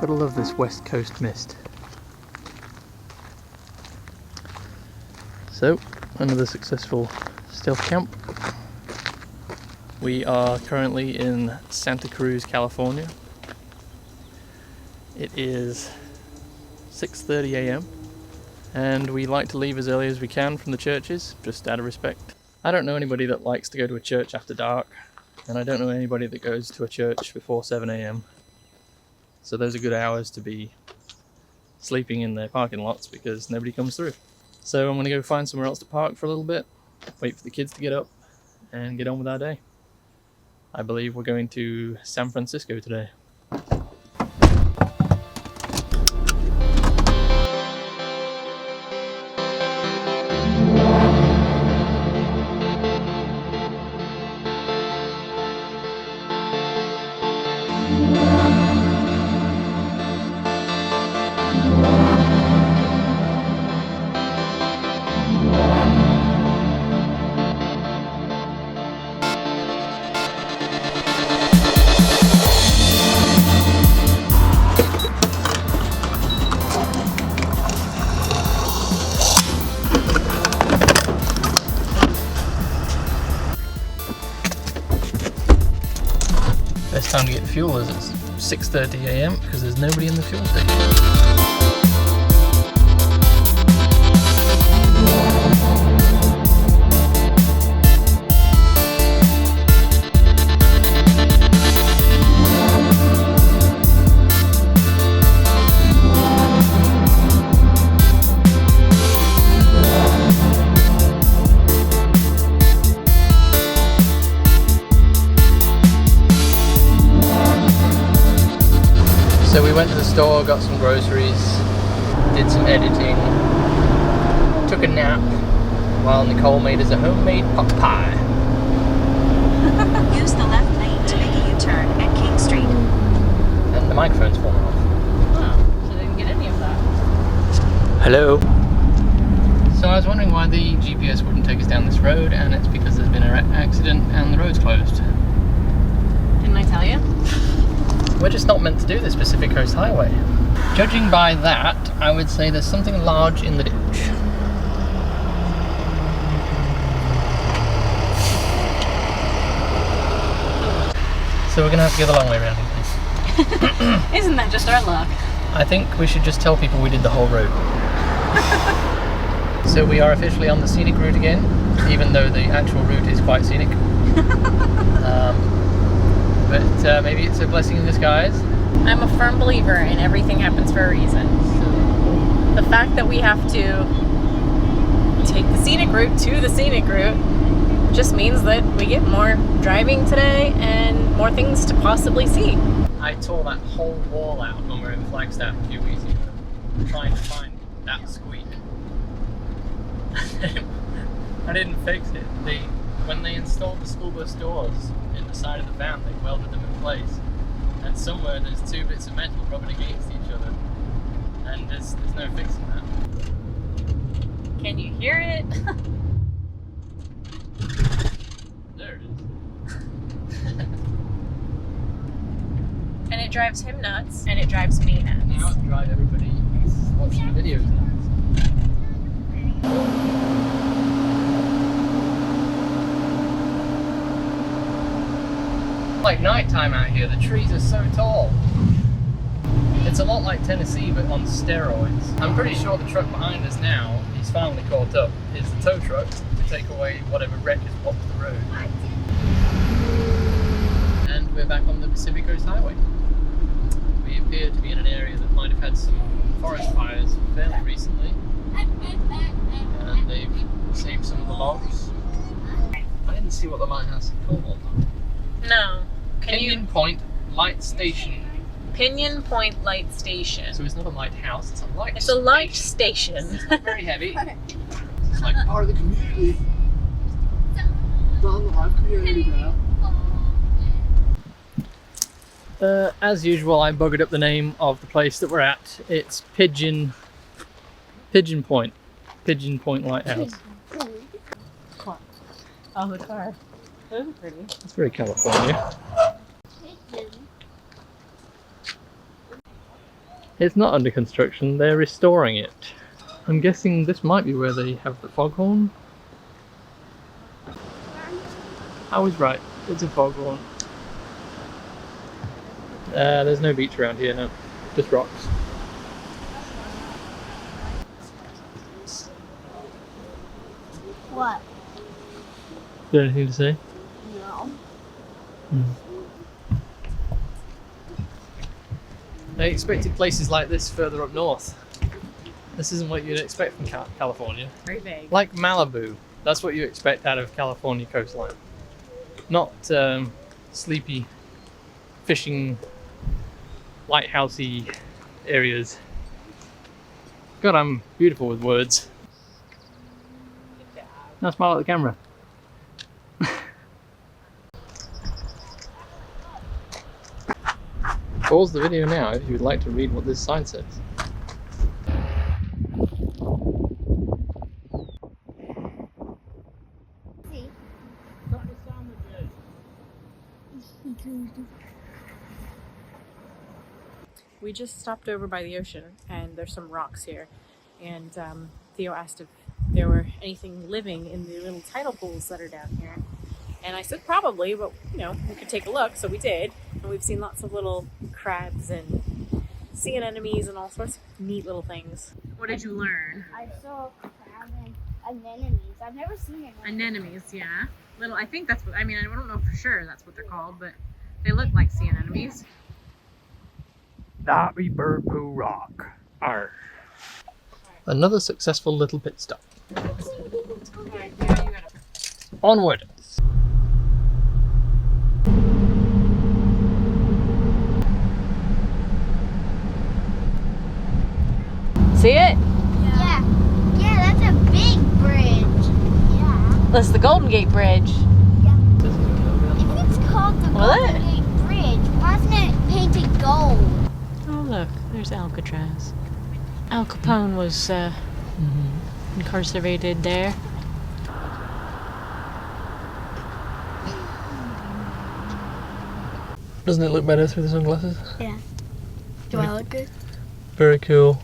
Gotta love this West Coast mist. So, another successful stealth camp. We are currently in Santa Cruz, California. It is 6:30 a.m. and we like to leave as early as we can from the churches, just out of respect. I don't know anybody that likes to go to a church after dark, and I don't know anybody that goes to a church before 7 a.m. So those are good hours to be sleeping in their parking lots because nobody comes through. So I'm going to go find somewhere else to park for a little bit, wait for the kids to get up, and get on with our day. I believe we're going to San Francisco today. Best time to get fuel is it's 6:30 a.m. because there's nobody in the fuel station. So we went to the store, got some groceries, did some editing, took a nap while Nicole made us a homemade pot pie. Use the left lane to make a U-turn at King Street. And the microphone's fallen off. Oh, so they didn't get any of that. Hello. So I was wondering why the GPS wouldn't take us down this road, and it's because there's been an accident and the road's closed. Didn't I tell you? We're just not meant to do this Pacific Coast Highway. Judging by that, I would say there's something large in the ditch. So we're gonna have to go the long way around, I think. Isn't that just our luck? I think we should just tell people we did the whole road. So we are officially on the scenic route again, even though the actual route is quite scenic. But maybe it's a blessing in disguise. I'm a firm believer in everything happens for a reason. The fact that we have to take the scenic route to the scenic route just means that we get more driving today and more things to possibly see. I tore that whole wall out when we were in Flagstaff a few weeks ago, trying to find that squeak. I didn't fix it. When they installed the school bus doors in the side of the van, they welded them in place. And somewhere there's two bits of metal rubbing against each other. And there's no fixing that. Can you hear it? There it is. And it drives him nuts, and it drives me nuts. Now it drives everybody who's watching the videos nuts. Like nighttime out here, the trees are so tall. It's a lot like Tennessee, but on steroids. I'm pretty sure the truck behind us now, he's finally caught up, is the tow truck to take away whatever wreck has blocked the road. And we're back on the Pacific Coast Highway. We appear to be in an area that might have had some forest fires fairly recently. And they've saved some of the logs. I didn't see what the lighthouse is called. No. Pinion Point Light Station. Pinion Point Light Station. So it's not a lighthouse, it's a light It's a light station. It's not very heavy. It's like part of the community. Down the live community now. As usual, I buggered up the name of the place that we're at. It's Pigeon Point. Pigeon Point Lighthouse. Oh, the car. Those are pretty. It's very California. It's not under construction, they're restoring it. I'm guessing this might be where they have the foghorn. I was right, it's a foghorn. There's no beach around here, no. Just rocks. What? You got anything to say? No. I expected places like this further up north. This isn't what you'd expect from California. Very vague. Like Malibu, that's what you expect out of California coastline. Not sleepy, fishing, lighthousey areas. God, I'm beautiful with words. Now smile at the camera. Pause the video now if you would like to read what this sign says. We just stopped over by the ocean and there's some rocks here, and Theo asked if there were anything living in the little tidal pools that are down here, and I said probably, but you know, we could take a look, so we did, and we've seen lots of little crabs and sea anemones and all sorts of neat little things. What did you learn? I saw crab and anemones. I've never seen it. Anemones, yeah. Little, I think that's what, I mean, I don't know for sure that's what they're called, but they look like sea anemones. Dobby Bird Poo Rock. Arr. Another successful little pit stop. Onward. See it? Yeah. Yeah, that's a big bridge. Yeah. That's the Golden Gate Bridge. If it's called the Will Golden it? Gate Bridge, why isn't it painted gold? Oh look, there's Alcatraz. Al Capone was incarcerated there. Doesn't it look better through the sunglasses? Yeah. Do I look good? Very cool.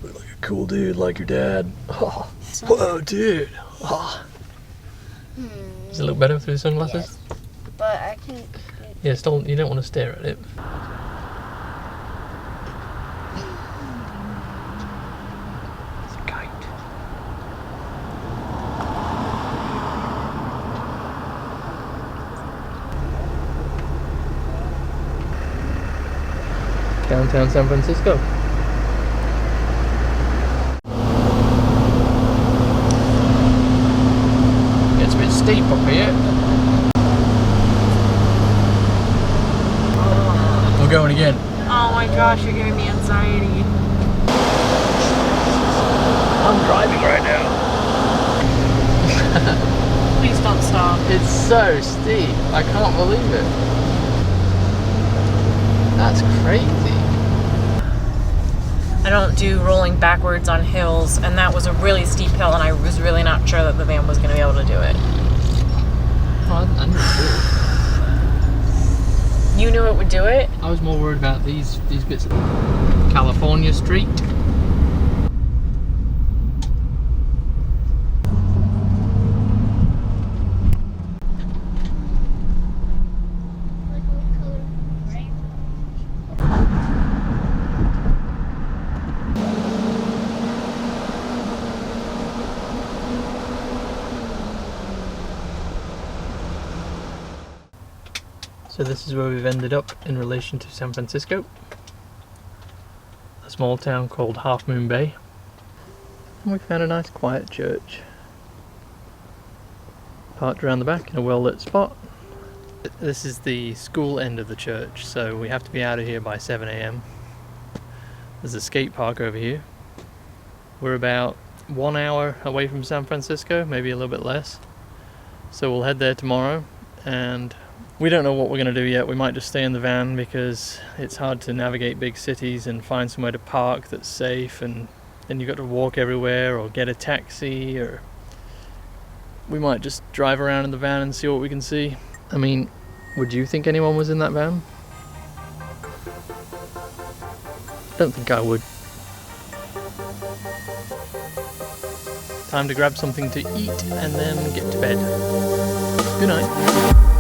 Look like a cool dude like your dad. Oh. Whoa, dude. Oh. Does it look better through the sunglasses? Yes. But I can. Yeah, still, you don't want to stare at it. It's a kite. Downtown San Francisco. It's a bit steep up here. We're going again. Oh my gosh, you're giving me anxiety. I'm driving right now. Please don't stop. It's so steep. I can't believe it. That's crazy. I don't do rolling backwards on hills, and that was a really steep hill, and I was really not sure that the van was going to be able to do it. Oh, I knew You knew it would do it? I was more worried about these bits of California Street. So this is where we've ended up in relation to San Francisco. A small town called Half Moon Bay. And we found a nice quiet church. Parked around the back in a well-lit spot. This is the school end of the church, so we have to be out of here by 7 AM. There's a skate park over here. We're about 1 hour away from San Francisco, maybe a little bit less. So we'll head there tomorrow, and we don't know what we're going to do yet. We might just stay in the van because it's hard to navigate big cities and find somewhere to park that's safe, and then you've got to walk everywhere or get a taxi, or we might just drive around in the van and see what we can see. I mean, would you think anyone was in that van? Don't think I would. Time to grab something to eat and then get to bed. Good night.